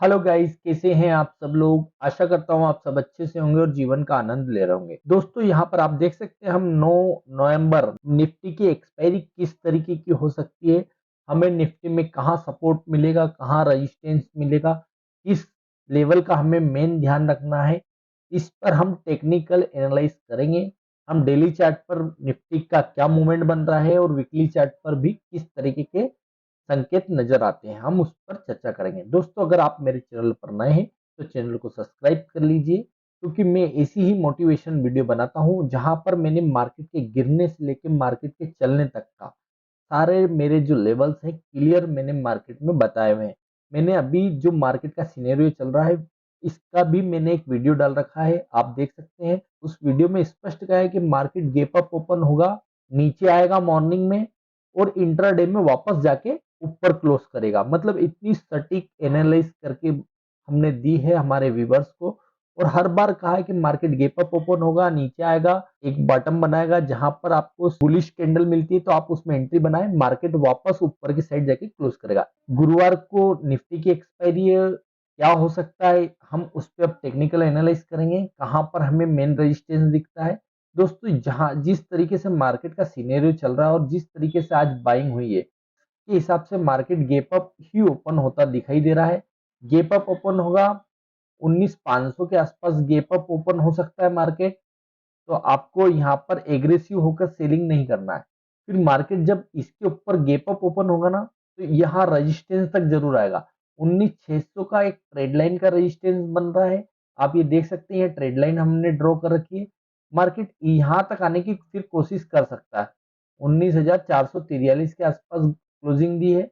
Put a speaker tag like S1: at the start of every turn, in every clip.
S1: Hello guys, कैसे हैं आप सब लोग। आशा करता हूं आप सब अच्छे से होंगे और जीवन का आनंद ले रहे होंगे। दोस्तों, यहां पर आप देख सकते हैं हम 9 नवंबर निफ्टी की एक्सपायरी किस तरीके की हो सकती है। हमें निफ्टी में कहां सपोर्ट मिलेगा, कहां रेजिस्टेंस मिलेगा, किस लेवल का हमें मेन ध्यान रखना है, इस पर हम टेक्निकल एनालाइज करेंगे। हम डेली चार्ट पर निफ्टी का क्या मूवमेंट बन रहा है और वीकली चार्ट पर भी किस तरीके के संकेत नजर आते हैं, हम उस पर चर्चा करेंगे। दोस्तों, अगर आप मेरे चैनल पर नए हैं तो चैनल को सब्सक्राइब कर लीजिए, क्योंकि मैं ऐसी ही मोटिवेशन वीडियो बनाता हूं जहां पर मैंने मार्केट के गिरने से लेकर मार्केट के चलने तक का सारे मेरे जो लेवल्स हैं क्लियर मैंने मार्केट में बताए हुए हैं। मैंने अभी जो मार्केट का सिनेरियो चल रहा है इसका भी मैंने एक वीडियो डाल रखा है, आप देख सकते हैं। उस वीडियो में स्पष्ट कहा है कि मार्केट गैप अप ओपन होगा, नीचे आएगा मॉर्निंग में और इंट्राडे में वापस जाके ऊपर क्लोज करेगा। मतलब इतनी सटीक एनालाइज करके हमने दी है हमारे व्यूवर्स को। और हर बार कहा है कि मार्केट गैप अप ओपन होगा, नीचे आएगा, एक बॉटम बनाएगा, जहां पर आपको बुलिश कैंडल मिलती है तो आप उसमें एंट्री बनाए, मार्केट वापस ऊपर की साइड जाके क्लोज करेगा। गुरुवार को निफ्टी की एक्सपायरी है, क्या हो सकता है हम उस पर अब टेक्निकल एनालाइज करेंगे, कहां पर हमें मेन रेजिस्टेंस दिखता है। दोस्तों, जहां जिस तरीके से मार्केट का सिनेरियो चल रहा है और जिस तरीके से आज बाइंग हुई है के हिसाब से मार्केट गैप अप ही ओपन होता दिखाई दे रहा है। गैप अप ओपन होगा 19,500 के आसपास, गैप अप ओपन हो सकता है मार्केट। तो आपको यहाँ पर एग्रेसिव होकर सेलिंग नहीं करना है। फिर मार्केट जब इसके ऊपर गैप अप ओपन होगा ना, तो यहाँ रेजिस्टेंस तक जरूर आएगा। 19,600 का एक ट्रेड लाइन का रेजिस्टेंस बन रहा है, आप ये देख सकते हैं। ट्रेड लाइन हमने ड्रॉ कर रखी है। मार्केट यहाँ तक आने की फिर कोशिश कर सकता है। 19,443 के आसपास क्लोजिंग दी है।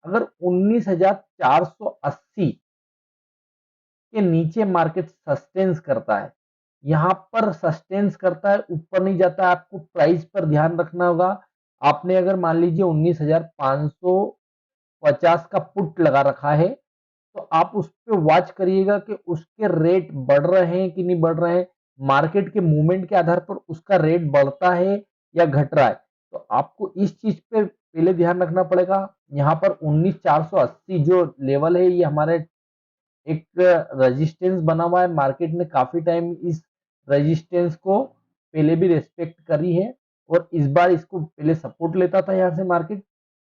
S1: अगर 19,480 के नीचे मार्केट सस्टेंस करता है, यहां पर सस्टेंस करता है, ऊपर नहीं जाता है, आपको प्राइस पर ध्यान रखना होगा। आपने अगर मान लीजिए 19,550 का पुट लगा रखा है, तो आप उस पे वॉच करिएगा कि उसके रेट बढ़ रहे हैं कि नहीं बढ़ रहे हैं। मार्केट के मूवमेंट के आधार पर उसका रेट बढ़ता है या घट रहा है, तो आपको इस चीज पे पहले ध्यान रखना पड़ेगा। यहाँ पर 19,480 जो लेवल है, ये हमारे एक रेजिस्टेंस बना हुआ है। मार्केट ने काफी टाइम इस रेजिस्टेंस को पहले भी रेस्पेक्ट करी है और इस बार इसको पहले सपोर्ट लेता था यहाँ से मार्केट।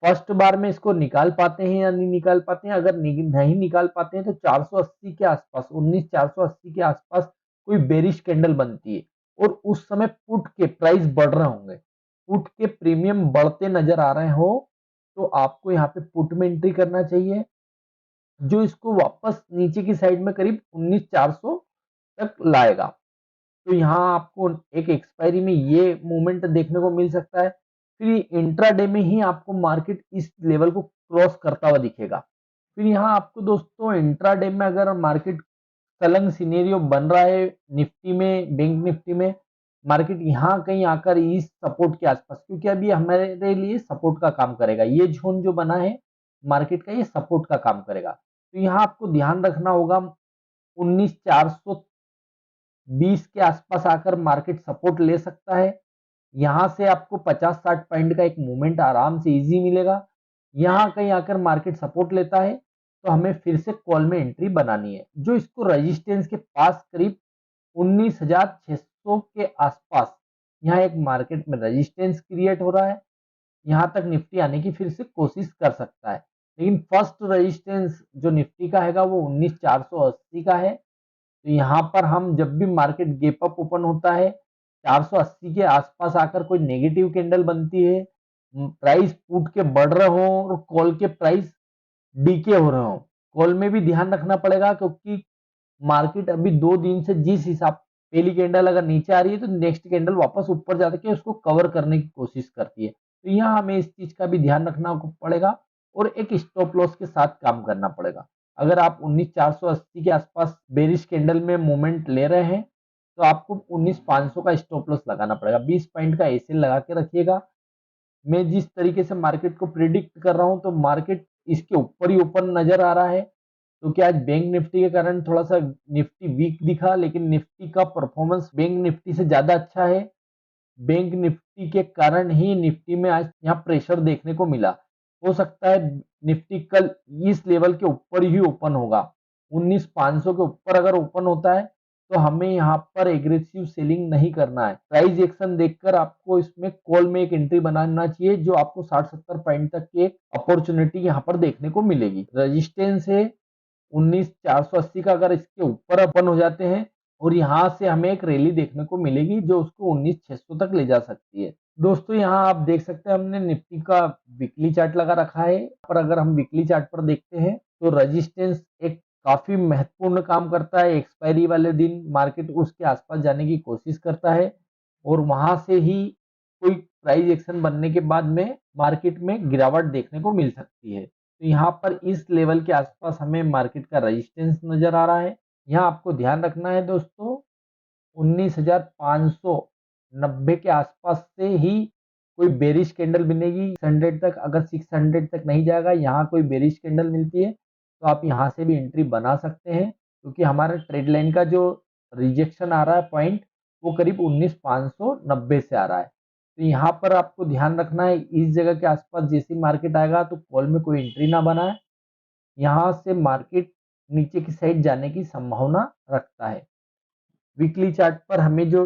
S1: फर्स्ट बार में इसको निकाल पाते हैं या नहीं निकाल पाते हैं। अगर नहीं निकाल पाते हैं तो 480 के आसपास, 19,480 के आसपास कोई बेरिश कैंडल बनती है और उस समय पुट के प्राइस बढ़ रहे होंगे, पुट के प्रीमियम बढ़ते नजर आ रहे हो, तो आपको यहाँ पे पुट में एंट्री करना चाहिए, जो इसको वापस नीचे की साइड में करीब 19,400 तक लाएगा। तो यहाँ आपको एक एक्सपायरी में ये मूवमेंट देखने को मिल सकता है। फिर इंट्राडे में ही आपको मार्केट इस लेवल को क्रॉस करता हुआ दिखेगा। फिर यहाँ आपको दोस्तों इंट्राडे में अगर मार्केट सलंग सिनेरियो बन रहा है निफ्टी में, बैंक निफ्टी में, मार्केट यहाँ कहीं आकर इस सपोर्ट के आसपास, क्योंकि अभी हमारे लिए सपोर्ट का काम करेगा, ये जोन जो बना है मार्केट का, ये सपोर्ट का काम करेगा। तो यहाँ आपको ध्यान रखना होगा 19,420 के आसपास आकर मार्केट सपोर्ट ले सकता है। यहां से आपको 50-60 पॉइंट का एक मूवमेंट आराम से इजी मिलेगा। यहां कहीं आकर मार्केट सपोर्ट लेता है तो हमें फिर से कॉल में एंट्री बनानी है, जो इसको रेजिस्टेंस के पास करीब 19,600 के आसपास, यहाँ एक मार्केट में रेजिस्टेंस क्रिएट हो रहा है। यहाँ तक निफ्टी आने की फिर से कोशिश कर सकता है, लेकिन फर्स्ट रेजिस्टेंस जो निफ्टी का हैगा वो 19,480 का है। तो यहाँ पर हम जब भी मार्केट गैप अप ओपन होता है, 480 के आसपास आकर कोई नेगेटिव कैंडल बनती है, प्राइस पुट के बढ़ रहे हो और कॉल के प्राइस डीके हो रहे हो, कॉल में भी ध्यान रखना पड़ेगा, क्योंकि मार्केट अभी 2 दिन से जिस हिसाब, पहली कैंडल अगर नीचे आ रही है तो नेक्स्ट कैंडल वापस ऊपर जाकर के उसको कवर करने की कोशिश करती है। तो यहाँ हमें इस चीज का भी ध्यान रखना पड़ेगा और एक स्टॉप लॉस के साथ काम करना पड़ेगा। अगर आप 19,480 के आसपास बेरिश कैंडल में मूवमेंट ले रहे हैं तो आपको 19,500 का स्टॉप लॉस लगाना पड़ेगा, 20 पॉइंट का एसएल लगा के रखिएगा। मैं जिस तरीके से मार्केट को प्रिडिक्ट कर रहा हूं तो मार्केट इसके ऊपर ही ऊपर नजर आ रहा है, क्योंकि आज बैंक निफ्टी के कारण थोड़ा सा निफ्टी वीक दिखा, लेकिन निफ्टी का परफॉर्मेंस बैंक निफ्टी से ज्यादा अच्छा है। बैंक निफ्टी के कारण ही निफ्टी में आज यहाँ प्रेशर देखने को मिला। हो सकता है निफ्टी कल इस लेवल के ऊपर ही ओपन होगा, 19,500 के ऊपर अगर ओपन होता है तो हमें यहाँ पर एग्रेसिव सेलिंग नहीं करना है। प्राइस एक्शन देखकर आपको इसमें कॉल में एक एंट्री बनाना चाहिए, जो आपको 60-70 पॉइंट तक की एक अपॉर्चुनिटी यहाँ पर देखने को मिलेगी। रेजिस्टेंस है 19,480 का, अगर इसके ऊपर ओपन हो जाते हैं और यहाँ से हमें एक रैली देखने को मिलेगी जो उसको 19,600 तक ले जा सकती है। दोस्तों यहाँ आप देख सकते हैं हमने निफ्टी का वीकली चार्ट लगा रखा है, पर अगर हम वीकली चार्ट पर देखते हैं तो रेजिस्टेंस एक काफी महत्वपूर्ण काम करता है। एक्सपायरी वाले दिन मार्केट उसके आसपास जाने की कोशिश करता है और वहां से ही कोई प्राइस एक्शन बनने के बाद में मार्केट में गिरावट देखने को मिल सकती है। तो यहाँ पर इस लेवल के आसपास हमें मार्केट का रेजिस्टेंस नजर आ रहा है। यहाँ आपको ध्यान रखना है दोस्तों, 19,590 के आसपास से ही कोई बेरिश कैंडल बनेगी 600 तक। अगर 600 तक नहीं जाएगा, यहाँ कोई बेरिश कैंडल मिलती है तो आप यहाँ से भी एंट्री बना सकते हैं, क्योंकि हमारा ट्रेड लाइन का जो रिजेक्शन आ रहा है पॉइंट वो करीब 19,590 से आ रहा है। तो यहाँ पर आपको ध्यान रखना है, इस जगह के आसपास जैसी मार्केट आएगा तो कॉल में कोई एंट्री ना बनाए। यहाँ से मार्केट नीचे की साइड जाने की संभावना रखता है। वीकली चार्ट पर हमें जो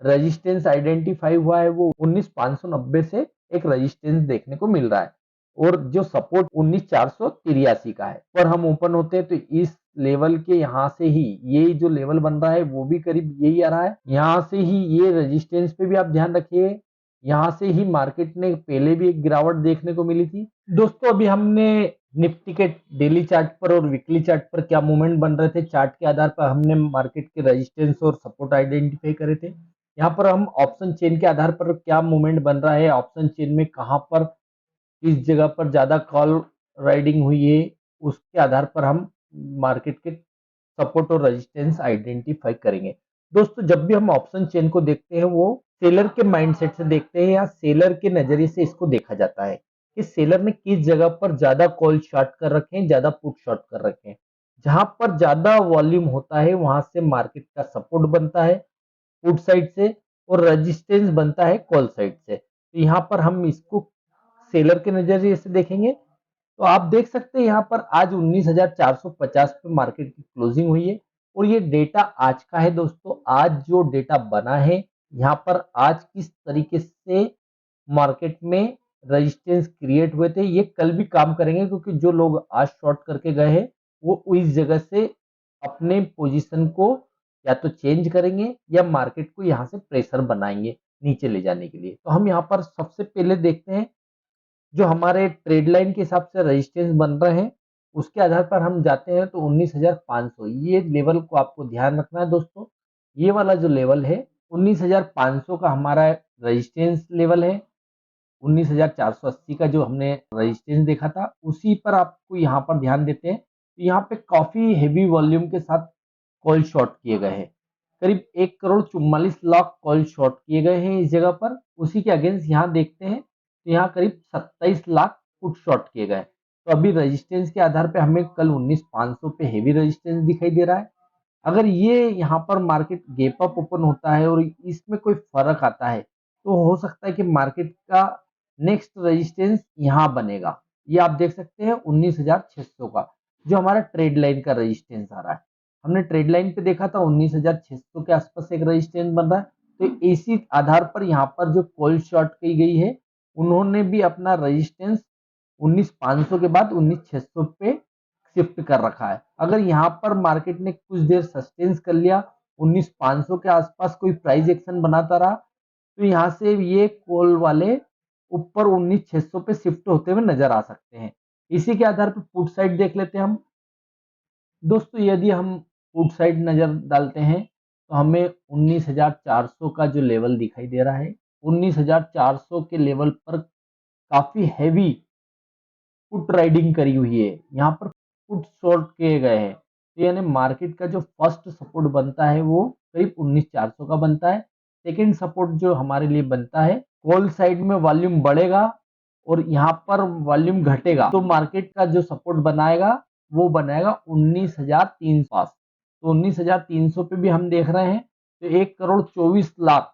S1: रेजिस्टेंस आइडेंटिफाई हुआ है वो 19,590 से एक रेजिस्टेंस देखने को मिल रहा है और जो सपोर्ट 19,483 का है। पर हम ओपन होते हैं तो इस लेवल के यहाँ से ही ये जो लेवल बन रहा है वो भी करीब यही आ रहा है। यहाँ से ही ये रेजिस्टेंस पे भी आप ध्यान रखिए, यहाँ से ही मार्केट ने पहले भी एक गिरावट देखने को मिली थी। दोस्तों अभी हमने निफ्टी के डेली चार्ट पर और वीकली चार्ट पर क्या मूवमेंट बन रहे थे, चार्ट के आधार पर हमने मार्केट के रेजिस्टेंस और सपोर्ट आइडेंटिफाई करे थे। यहाँ पर हम ऑप्शन चेन के आधार पर क्या मूवमेंट बन रहा है, ऑप्शन चेन में कहां पर किस जगह पर ज्यादा कॉल राइडिंग हुई है, उसके आधार पर हम मार्केट के सपोर्ट और रेजिस्टेंस आइडेंटिफाई करेंगे। दोस्तों जब भी हम ऑप्शन चेन को देखते हैं वो सेलर के माइंडसेट से देखते हैं या सेलर के नजरिए से इसको देखा जाता है कि सेलर ने किस जगह पर ज्यादा कॉल शॉर्ट कर रखे हैं, ज्यादा पुट शॉर्ट कर रखे हैं। जहां पर ज्यादा वॉल्यूम होता है वहां से मार्केट का सपोर्ट बनता है पुट साइड से और रेजिस्टेंस बनता है कॉल साइड से। तो यहाँ पर हम इसको सेलर के नजरिए से देखेंगे तो आप देख सकते हैं यहाँ पर आज 19,450 पे मार्केट की क्लोजिंग हुई है और ये डेटा आज का है। दोस्तों आज जो डेटा बना है यहाँ पर आज किस तरीके से मार्केट में रेजिस्टेंस क्रिएट हुए थे ये कल भी काम करेंगे, क्योंकि जो लोग आज शॉर्ट करके गए हैं वो इस जगह से अपने पोजीशन को या तो चेंज करेंगे या मार्केट को यहाँ से प्रेशर बनाएंगे नीचे ले जाने के लिए। तो हम यहाँ पर सबसे पहले देखते हैं जो हमारे ट्रेड लाइन के हिसाब से रेजिस्टेंस बन रहे हैं उसके आधार पर हम जाते हैं तो 19,500 ये लेवल को आपको ध्यान रखना है। दोस्तों ये वाला जो लेवल है 19,500 का हमारा रेजिस्टेंस लेवल है। 19,480 का जो हमने रेजिस्टेंस देखा था उसी पर आपको यहाँ पर ध्यान देते हैं। तो यहाँ पे काफी हेवी वॉल्यूम के साथ कॉल शॉर्ट किए गए हैं, करीब 1,44,00,000 कॉल शॉर्ट किए गए हैं इस जगह पर। उसी के अगेंस्ट यहाँ देखते हैं तो यहाँ करीब 27 लाख पुट शॉर्ट किए गए। तो अभी रेजिस्टेंस के आधार पे हमें कल 19,500 पे हेवी रेजिस्टेंस दिखाई दे रहा है। अगर ये यहाँ पर मार्केट गैप अप ओपन होता है और इसमें कोई फर्क आता है तो हो सकता है कि मार्केट का नेक्स्ट रेजिस्टेंस यहाँ बनेगा। ये आप देख सकते हैं 19,600 का जो हमारा ट्रेड लाइन का रेजिस्टेंस आ रहा है। हमने ट्रेड लाइन पे देखा था 19,600 के आसपास एक रेजिस्टेंस बन रहा है। तो इसी आधार पर यहाँ पर जो कॉल शॉर्ट की गई है उन्होंने भी अपना रेजिस्टेंस 19,500 के बाद 19,600 पे शिफ्ट कर रखा है। अगर यहाँ पर मार्केट ने कुछ देर सस्टेंस कर लिया 19,500 के आसपास कोई प्राइस एक्शन बनाता रहा तो यहाँ से ये कॉल वाले ऊपर 19,600 पे शिफ्ट होते हुए नजर आ सकते हैं। इसी के आधार पर पुट साइड देख लेते हैं हम। दोस्तों यदि हम पुट साइड नजर डालते हैं तो हमें 19,400 का जो लेवल दिखाई दे रहा है 19,400 के लेवल पर काफी हैवी पुट राइडिंग करी हुई है। यहाँ पर पुट शॉर्ट किए गए हैं तो यानी मार्केट का जो फर्स्ट सपोर्ट बनता है वो करीब 19,400 का बनता है। सेकेंड सपोर्ट जो हमारे लिए बनता है कॉल साइड में वॉल्यूम बढ़ेगा और यहाँ पर वॉल्यूम घटेगा तो मार्केट का जो सपोर्ट बनाएगा वो बनाएगा 19,300 पास। तो 19,300 पे भी हम देख रहे हैं तो 1,24,00,000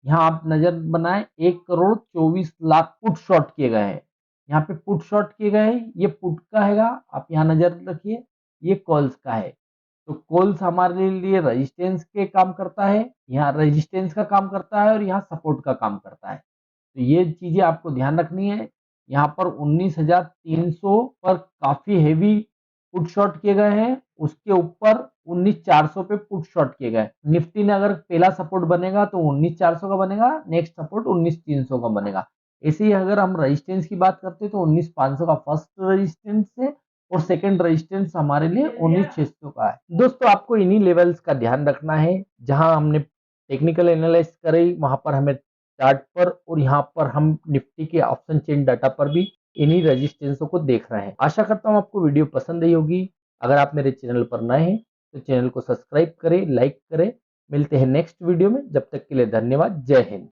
S1: यहाँ आप नजर बनाए 1,24,00,000 पुट शॉर्ट किए गए हैं। यहाँ पे पुट शॉर्ट किए गए हैं, ये पुट का हैगा, आप यहाँ नजर रखिए ये कॉल्स का है। तो कॉल्स हमारे लिए रेजिस्टेंस के काम करता है, यहाँ रेजिस्टेंस का काम करता है और यहाँ सपोर्ट का काम करता है। तो ये चीजें आपको ध्यान रखनी है। यहाँ पर 19,300 पर काफी हेवी पुट शॉट किए गए हैं, उसके ऊपर 19,400 पे पुट शॉट किए गए। निफ्टी ने अगर पहला सपोर्ट बनेगा तो 19,400 का बनेगा, नेक्स्ट सपोर्ट 19,300 का बनेगा। ऐसे ही अगर हम रेजिस्टेंस की बात करते हैं तो 19,500 का फर्स्ट रेजिस्टेंस है और सेकंड रेजिस्टेंस हमारे लिए 19,600 का है। दोस्तों आपको इन्हीं लेवल्स का ध्यान रखना है। जहां हमने टेक्निकल एनालिसिस करी वहां पर हमें चार्ट पर और यहाँ पर हम निफ्टी के ऑप्शन चेन डाटा पर भी इन्हीं रेजिस्टेंसों को देख रहे हैं। आशा करता हूँ आपको वीडियो पसंद आई होगी। अगर आप मेरे चैनल पर नए हैं तो चैनल को सब्सक्राइब करें, लाइक करें। मिलते हैं नेक्स्ट वीडियो में, जब तक के लिए धन्यवाद। जय हिंद।